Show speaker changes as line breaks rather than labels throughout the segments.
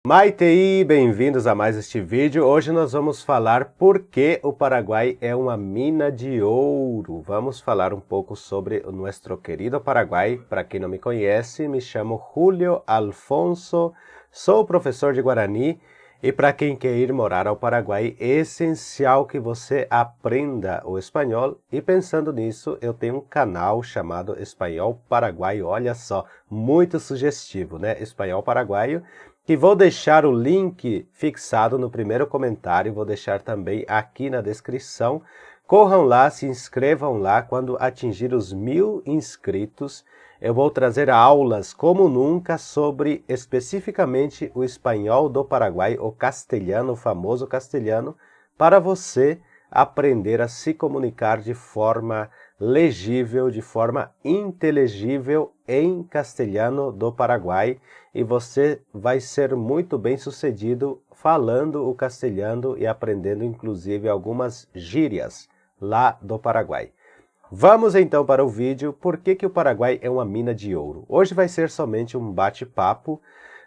Maitei, bem-vindos a mais este vídeo. Hoje nós vamos falar por que o Paraguai é uma mina de ouro. Vamos falar um pouco sobre o nosso querido Paraguai. Para quem não me conhece, me chamo Julio Alfonso, sou professor de Guarani e para quem quer ir morar ao Paraguai, é essencial que você aprenda o espanhol e pensando nisso, eu tenho um canal chamado Espanhol Paraguaio. Olha só, muito sugestivo, né? Espanhol Paraguaio. Que vou deixar o link fixado no primeiro comentário, vou deixar também aqui na descrição. Corram lá, se inscrevam lá, quando atingir os 1000 inscritos, eu vou trazer aulas como nunca sobre especificamente o espanhol do Paraguai, o castelhano, o famoso castelhano, para você aprender a se comunicar de forma legível, de forma inteligível em castelhano do Paraguai e você vai ser muito bem sucedido falando o castelhano e aprendendo inclusive algumas gírias lá do Paraguai. Vamos então para o vídeo, por que o Paraguai é uma mina de ouro? Hoje vai ser somente um bate-papo.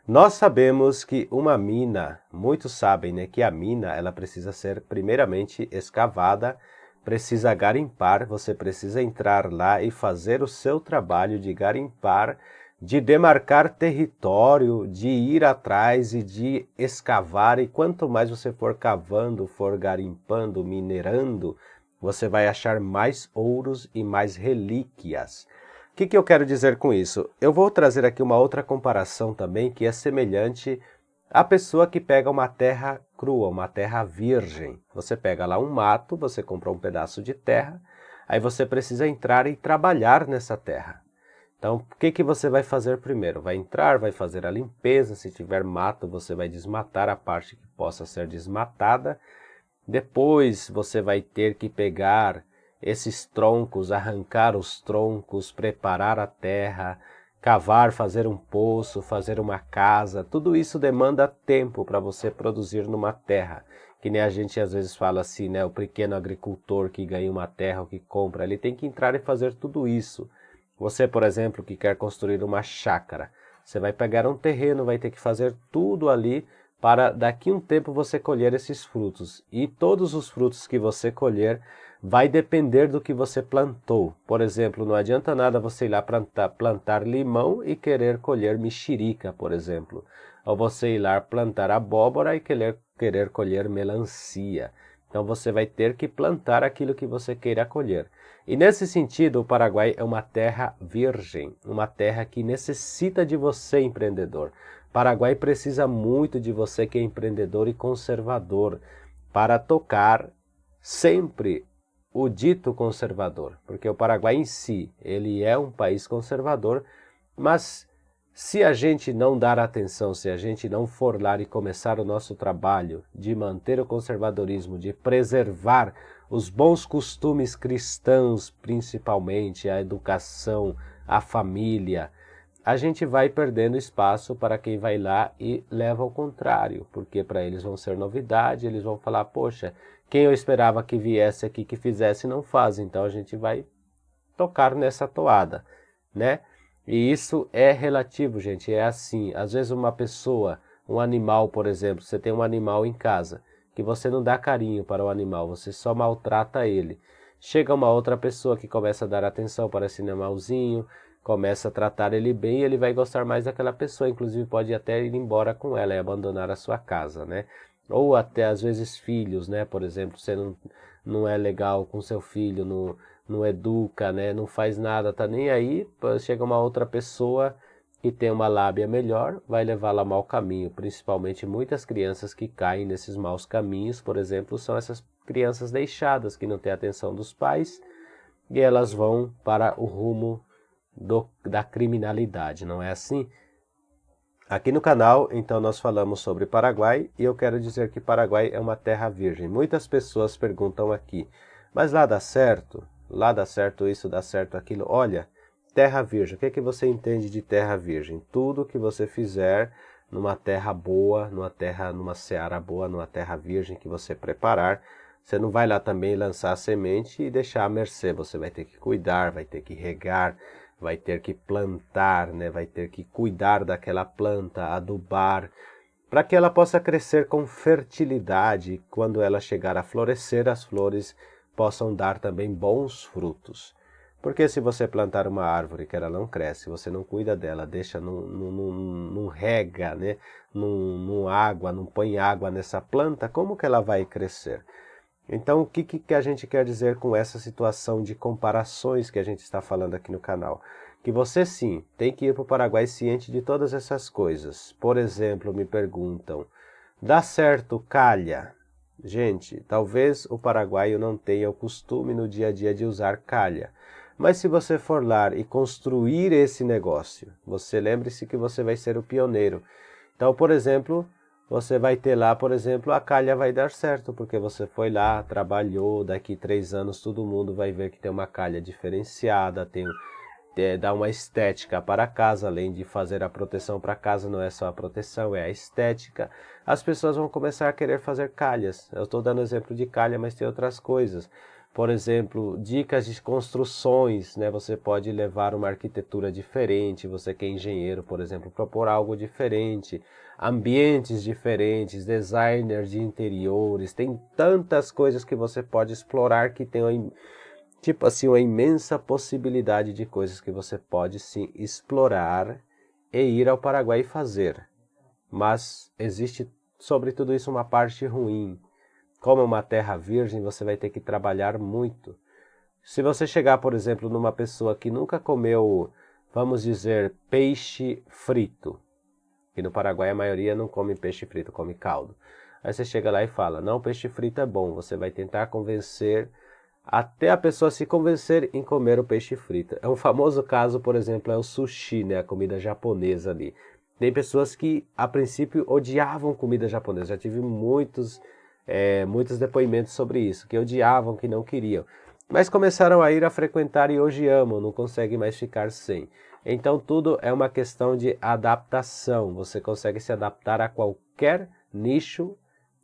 Nós sabemos que uma mina, muitos sabem, né, que a mina ela precisa ser primeiramente escavada, precisa garimpar, você precisa entrar lá e fazer o seu trabalho de garimpar, de demarcar território, de ir atrás e de escavar, e quanto mais você for cavando, for garimpando, minerando, você vai achar mais ouros e mais relíquias. O que eu quero dizer com isso? Eu vou trazer aqui uma outra comparação também que é semelhante à pessoa que pega uma terra crua, uma terra virgem. Você pega lá um mato, você compra um pedaço de terra, aí você precisa entrar e trabalhar nessa terra. Então, o que você vai fazer primeiro? Vai entrar, vai fazer a limpeza, se tiver mato, você vai desmatar a parte que possa ser desmatada. Depois você vai ter que pegar esses troncos, arrancar os troncos, preparar a terra, cavar, fazer um poço, fazer uma casa. Tudo isso demanda tempo para você produzir numa terra. Que nem a gente às vezes fala assim, né? O pequeno agricultor que ganha uma terra ou que compra, ele tem que entrar e fazer tudo isso. Você, por exemplo, que quer construir uma chácara, você vai pegar um terreno, vai ter que fazer tudo ali para daqui a um tempo você colher esses frutos. E todos os frutos que você colher vai depender do que você plantou. Por exemplo, não adianta nada você ir lá plantar limão e querer colher mexerica, por exemplo. Ou você ir lá plantar abóbora e querer colher melancia. Então você vai ter que plantar aquilo que você queira colher. E nesse sentido, o Paraguai é uma terra virgem, uma terra que necessita de você, empreendedor. Paraguai precisa muito de você que é empreendedor e conservador para tocar sempre o dito conservador, porque o Paraguai em si, ele é um país conservador, mas se a gente não dar atenção, se a gente não for lá e começar o nosso trabalho de manter o conservadorismo, de preservar os bons costumes cristãos, principalmente a educação, a família, a gente vai perdendo espaço para quem vai lá e leva ao contrário, porque para eles vão ser novidade, eles vão falar, poxa, quem eu esperava que viesse aqui, que fizesse, não faz, então a gente vai tocar nessa toada, né? E isso é relativo, gente, é assim, às vezes uma pessoa, um animal, por exemplo, você tem um animal em casa, que você não dá carinho para o animal, você só maltrata ele. Chega uma outra pessoa que começa a dar atenção para esse animalzinho, começa a tratar ele bem, ele vai gostar mais daquela pessoa, inclusive pode até ir embora com ela e abandonar a sua casa, né? Ou até às vezes filhos, né? Por exemplo, você não é legal com seu filho, não educa, né? Não faz nada, tá nem aí, chega uma outra pessoa que tem uma lábia melhor, vai levá-la a mau caminho, principalmente muitas crianças que caem nesses maus caminhos, por exemplo, são essas crianças deixadas, que não têm atenção dos pais, e elas vão para o rumo da criminalidade, não é assim? Aqui no canal, então, nós falamos sobre Paraguai e eu quero dizer que Paraguai é uma terra virgem. Muitas pessoas perguntam aqui, mas lá dá certo? Lá dá certo isso, dá certo aquilo? Olha, terra virgem, o que é que você entende de terra virgem? Tudo que você fizer numa terra boa, numa seara boa, numa terra virgem que você preparar, você não vai lá também lançar a semente e deixar à mercê, você vai ter que cuidar, vai ter que regar, vai ter que plantar, né? Vai ter que cuidar daquela planta, adubar, para que ela possa crescer com fertilidade. Quando ela chegar a florescer, as flores possam dar também bons frutos. Porque se você plantar uma árvore que ela não cresce, você não cuida dela, deixa, não rega, né? Não põe água nessa planta, como que ela vai crescer? Então, o que a gente quer dizer com essa situação de comparações que a gente está falando aqui no canal? Que você sim, tem que ir para o Paraguai ciente de todas essas coisas. Por exemplo, me perguntam, dá certo calha? Gente, talvez o paraguaio não tenha o costume no dia a dia de usar calha. Mas se você for lá e construir esse negócio, você lembre-se que você vai ser o pioneiro. Então, por exemplo, você vai ter lá, por exemplo, a calha vai dar certo, porque você foi lá, trabalhou, daqui 3 anos todo mundo vai ver que tem uma calha diferenciada, dá uma estética para a casa, além de fazer a proteção para a casa, não é só a proteção, é a estética. As pessoas vão começar a querer fazer calhas. Eu estou dando exemplo de calha, mas tem outras coisas. Por exemplo, dicas de construções, né? Você pode levar uma arquitetura diferente, você que é engenheiro, por exemplo, propor algo diferente, ambientes diferentes, designers de interiores, tem tantas coisas que você pode explorar que tem tipo assim, uma imensa possibilidade de coisas que você pode sim explorar e ir ao Paraguai fazer. Mas existe sobre tudo isso uma parte ruim. Como é uma terra virgem, você vai ter que trabalhar muito. Se você chegar, por exemplo, numa pessoa que nunca comeu, vamos dizer, peixe frito, que no Paraguai a maioria não come peixe frito, come caldo. Aí você chega lá e fala, não, peixe frito é bom. Você vai tentar convencer, até a pessoa se convencer em comer o peixe frito. É um famoso caso, por exemplo, é o sushi, né, a comida japonesa ali. Tem pessoas que, a princípio, odiavam comida japonesa. Já tive muitos depoimentos sobre isso, que odiavam, que não queriam. Mas começaram a ir a frequentar e hoje amam, não conseguem mais ficar sem. Então tudo é uma questão de adaptação. Você consegue se adaptar a qualquer nicho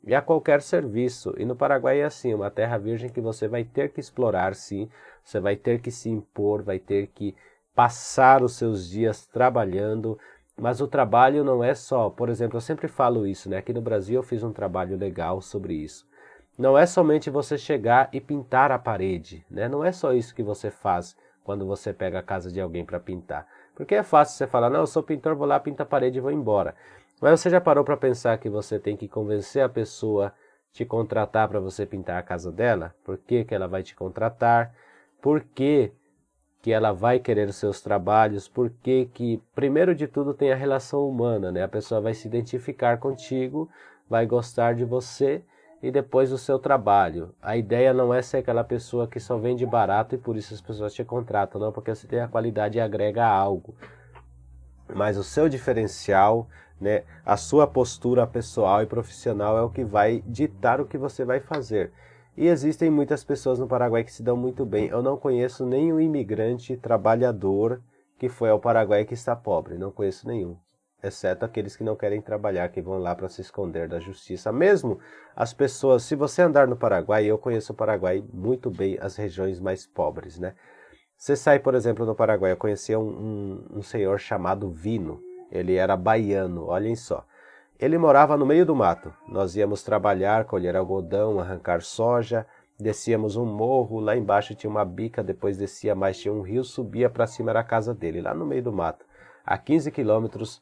e a qualquer serviço. E no Paraguai é assim, uma terra virgem que você vai ter que explorar, sim. Você vai ter que se impor, vai ter que passar os seus dias trabalhando. Mas o trabalho não é só, por exemplo, eu sempre falo isso, né? Aqui no Brasil eu fiz um trabalho legal sobre isso. Não é somente você chegar e pintar a parede, né? Não é só isso que você faz quando você pega a casa de alguém para pintar. Porque é fácil você falar, não, eu sou pintor, vou lá, pinto a parede e vou embora. Mas você já parou para pensar que você tem que convencer a pessoa a te contratar para você pintar a casa dela? Por que que ela vai te contratar? Por que que ela vai querer os seus trabalhos? Por que primeiro de tudo, tem a relação humana, né? A pessoa vai se identificar contigo, vai gostar de você e depois do seu trabalho. A ideia não é ser aquela pessoa que só vende barato e por isso as pessoas te contratam, não, porque você tem a qualidade e agrega algo. Mas o seu diferencial, né, a sua postura pessoal e profissional é o que vai ditar o que você vai fazer. E existem muitas pessoas no Paraguai que se dão muito bem. Eu não conheço nenhum imigrante trabalhador que foi ao Paraguai que está pobre. Não conheço nenhum. Exceto aqueles que não querem trabalhar, que vão lá para se esconder da justiça. Mesmo as pessoas, se você andar no Paraguai, eu conheço o Paraguai muito bem, as regiões mais pobres, né? Você sai, por exemplo, no Paraguai, eu conhecia um senhor chamado Vino. Ele era baiano, olhem só. Ele morava no meio do mato. Nós íamos trabalhar, colher algodão, arrancar soja, descíamos um morro, lá embaixo tinha uma bica, depois descia mais, tinha um rio, subia para cima, era a casa dele, lá no meio do mato. A 15 quilômetros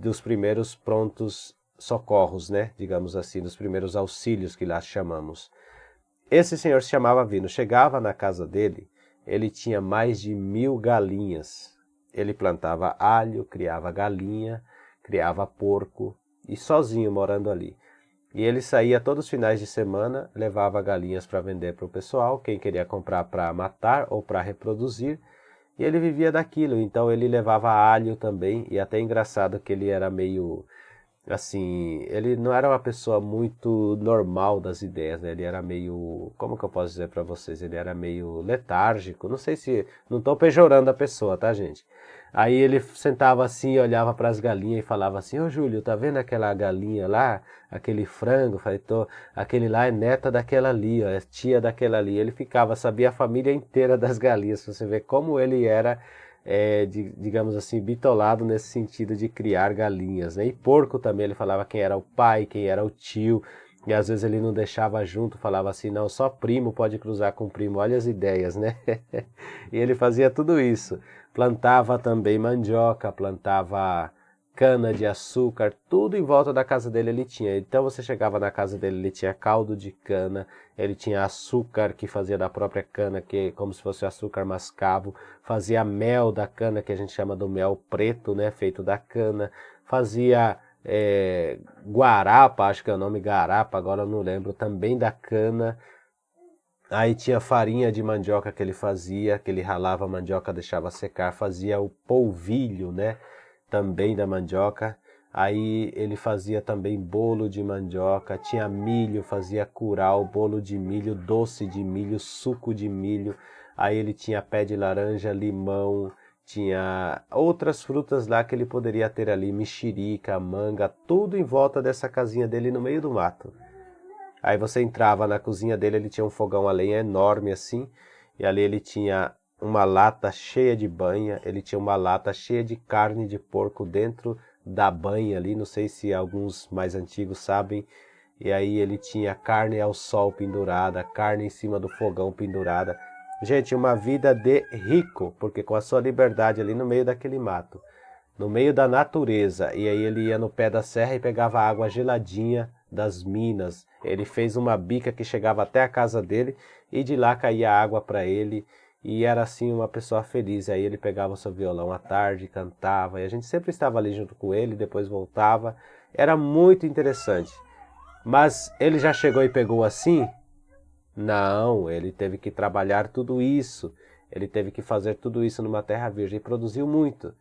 dos primeiros prontos socorros, né? Digamos assim, dos primeiros auxílios que lá chamamos. Esse senhor se chamava Vino. Chegava na casa dele, ele tinha mais de 1000 galinhas. Ele plantava alho, criava galinha, criava porco e sozinho morando ali. E ele saía todos os finais de semana, levava galinhas para vender para o pessoal, quem queria comprar para matar ou para reproduzir. E ele vivia daquilo, então ele levava alho também, e até engraçado que ele era meio, assim, ele não era uma pessoa muito normal das ideias, né? Ele era meio, como que eu posso dizer para vocês? Ele era meio letárgico, não sei se, não estou pejorando a pessoa, tá, gente? Aí ele sentava assim, olhava para as galinhas e falava assim, ô Júlio, tá vendo aquela galinha lá? Aquele frango? Falei, tô, aquele lá é neta daquela ali, ó, é tia daquela ali. Ele ficava, sabia a família inteira das galinhas, você vê como ele era digamos assim, bitolado nesse sentido de criar galinhas, né? E porco também, ele falava quem era o pai, quem era o tio, e às vezes ele não deixava junto, falava assim, não, só primo pode cruzar com primo, olha as ideias, né? E ele fazia tudo isso, plantava também mandioca, plantava cana de açúcar, tudo em volta da casa dele ele tinha. Então você chegava na casa dele, ele tinha caldo de cana, ele tinha açúcar que fazia da própria cana, que como se fosse açúcar mascavo, fazia mel da cana, que a gente chama do mel preto, né, feito da cana, fazia guarapa, acho que é o nome garapa, agora eu não lembro, também da cana. Aí tinha farinha de mandioca que ele fazia, que ele ralava a mandioca, deixava secar, fazia o polvilho, né, também da mandioca. Aí ele fazia também bolo de mandioca, tinha milho, fazia curau, bolo de milho, doce de milho, suco de milho. Aí ele tinha pé de laranja, limão, tinha outras frutas lá que ele poderia ter ali, mexerica, manga, tudo em volta dessa casinha dele no meio do mato. Aí você entrava na cozinha dele, ele tinha um fogão a lenha enorme assim, e ali ele tinha uma lata cheia de banha, ele tinha uma lata cheia de carne de porco dentro da banha ali, não sei se alguns mais antigos sabem, e aí ele tinha carne ao sol pendurada, carne em cima do fogão pendurada. Gente, uma vida de rico, porque com a sua liberdade ali no meio daquele mato, no meio da natureza, e aí ele ia no pé da serra e pegava água geladinha das minas. Ele fez uma bica que chegava até a casa dele e de lá caía água para ele, e era assim uma pessoa feliz. Aí ele pegava o seu violão à tarde, cantava, e a gente sempre estava ali junto com ele, depois voltava. Era muito interessante. Mas ele já chegou e pegou assim? Não, ele teve que trabalhar tudo isso. Ele teve que fazer tudo isso numa terra virgem e produziu muito.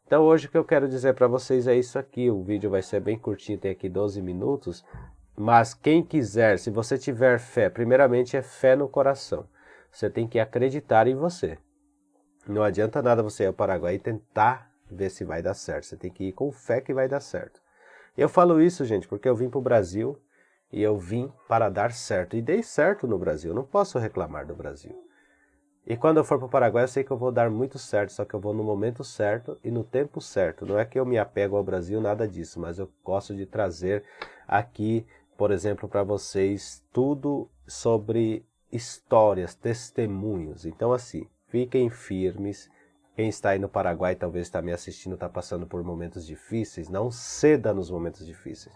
Então hoje o que eu quero dizer para vocês é isso aqui. O vídeo vai ser bem curtinho, tem aqui 12 minutos. Mas quem quiser, se você tiver fé, primeiramente é fé no coração. Você tem que acreditar em você. Não adianta nada você ir ao Paraguai e tentar ver se vai dar certo. Você tem que ir com fé que vai dar certo. Eu falo isso, gente, porque eu vim para o Brasil e eu vim para dar certo. E dei certo no Brasil, eu não posso reclamar do Brasil. E quando eu for para o Paraguai, eu sei que eu vou dar muito certo, só que eu vou no momento certo e no tempo certo. Não é que eu me apego ao Brasil, nada disso, mas eu gosto de trazer aqui, por exemplo, para vocês tudo sobre histórias, testemunhos. Então, assim, fiquem firmes. Quem está aí no Paraguai, talvez está me assistindo, está passando por momentos difíceis. Não ceda nos momentos difíceis.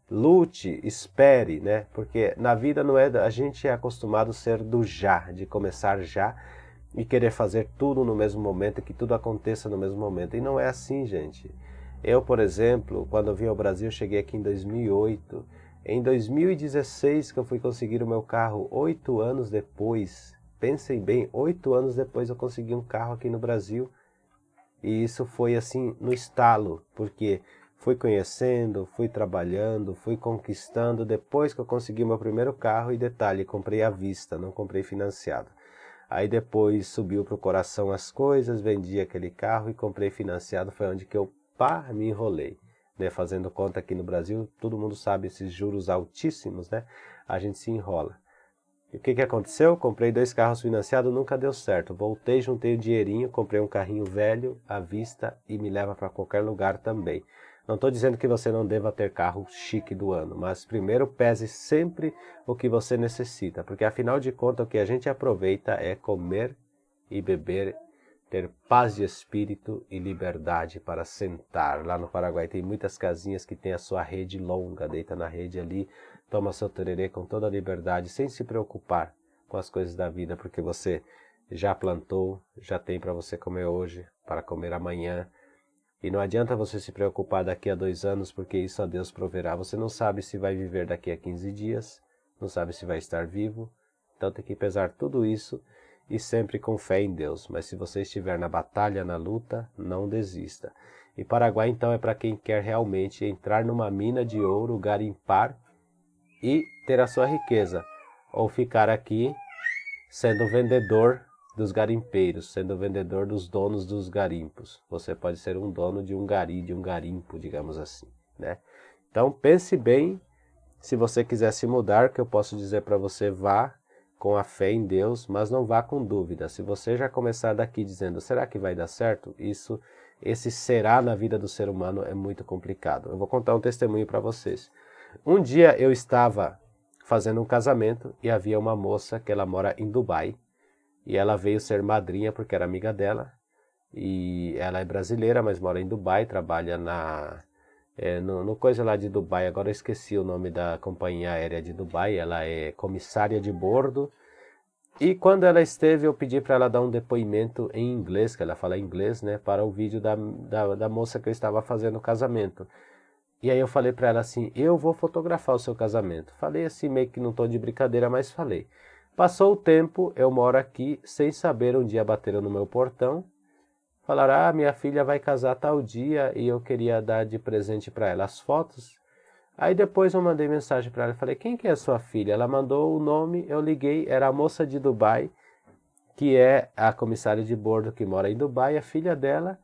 Lute, espere, né? Porque na vida não é, a gente é acostumado a ser do já, de começar já e querer fazer tudo no mesmo momento, que tudo aconteça no mesmo momento. E não é assim, gente. Eu, por exemplo, quando eu vim ao Brasil, cheguei aqui em 2008. Em 2016 que eu fui conseguir o meu carro, 8 anos depois. Pensem bem, 8 anos depois eu consegui um carro aqui no Brasil. E isso foi assim no estalo, porque fui conhecendo, fui trabalhando, fui conquistando. Depois que eu consegui meu primeiro carro, e detalhe, comprei à vista, não comprei financiado. Aí depois subiu para o coração as coisas, vendi aquele carro e comprei financiado. Foi onde que eu me enrolei, né? Fazendo conta aqui no Brasil, todo mundo sabe esses juros altíssimos, né? A gente se enrola. E o que aconteceu? Comprei 2 carros financiados, nunca deu certo. Voltei, juntei o dinheirinho, comprei um carrinho velho à vista e me leva para qualquer lugar também. Não estou dizendo que você não deva ter carro chique do ano, mas primeiro pese sempre o que você necessita, porque afinal de contas o que a gente aproveita é comer e beber, ter paz de espírito e liberdade para sentar. Lá no Paraguai tem muitas casinhas que tem a sua rede longa, deita na rede ali, toma seu tererê com toda a liberdade, sem se preocupar com as coisas da vida, porque você já plantou, já tem para você comer hoje, para comer amanhã. E não adianta você se preocupar daqui a 2 anos, porque isso a Deus proverá. Você não sabe se vai viver daqui a 15 dias, não sabe se vai estar vivo. Então tem que pesar tudo isso e sempre com fé em Deus. Mas se você estiver na batalha, na luta, não desista. E Paraguai então é para quem quer realmente entrar numa mina de ouro, garimpar e ter a sua riqueza. Ou ficar aqui sendo vendedor dos garimpeiros, sendo vendedor dos donos dos garimpos. Você pode ser um dono de um gari, de um garimpo, digamos assim, né? Então pense bem, se você quiser se mudar, que eu posso dizer para você, vá com a fé em Deus, mas não vá com dúvida. Se você já começar daqui dizendo, será que vai dar certo? Esse será na vida do ser humano é muito complicado. Eu vou contar um testemunho para vocês. Um dia eu estava fazendo um casamento e havia uma moça que ela mora em Dubai e ela veio ser madrinha porque era amiga dela e ela é brasileira, mas mora em Dubai, trabalha no coisa lá de Dubai, agora eu esqueci o nome da companhia aérea de Dubai, ela é comissária de bordo. E quando ela esteve, eu pedi para ela dar um depoimento em inglês, que ela fala inglês, né, para o vídeo da moça que eu estava fazendo o casamento. E aí eu falei para ela assim, eu vou fotografar o seu casamento. Falei assim, meio que num tom de brincadeira, mas falei. Passou o tempo, eu moro aqui, sem saber, um dia bateram no meu portão. Falaram, minha filha vai casar tal dia e eu queria dar de presente para ela as fotos. Aí depois eu mandei mensagem para ela e falei, quem que é a sua filha? Ela mandou o nome, eu liguei, era a moça de Dubai, que é a comissária de bordo que mora em Dubai, a filha dela.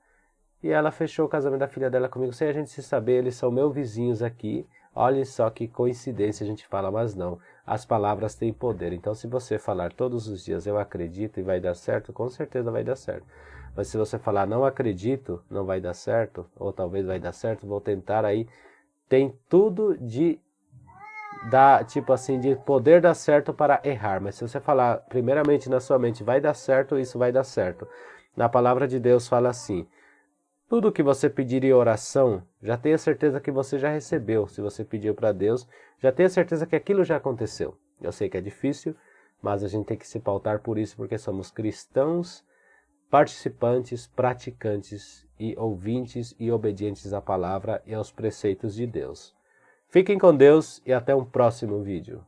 E ela fechou o casamento da filha dela comigo, sem a gente se saber, eles são meus vizinhos aqui. Olhem só que coincidência, a gente fala, mas não. As palavras têm poder, então se você falar todos os dias, eu acredito e vai dar certo, com certeza vai dar certo. Mas se você falar, não acredito, não vai dar certo, ou talvez vai dar certo, vou tentar aí, tem tudo de tipo assim, de poder dar certo para errar. Mas se você falar primeiramente na sua mente, vai dar certo, isso vai dar certo. Na palavra de Deus fala assim, tudo que você pedir em oração, já tenha certeza que você já recebeu. Se você pediu para Deus, já tenha certeza que aquilo já aconteceu. Eu sei que é difícil, mas a gente tem que se pautar por isso, porque somos cristãos, participantes, praticantes e ouvintes e obedientes à palavra e aos preceitos de Deus. Fiquem com Deus e até um próximo vídeo.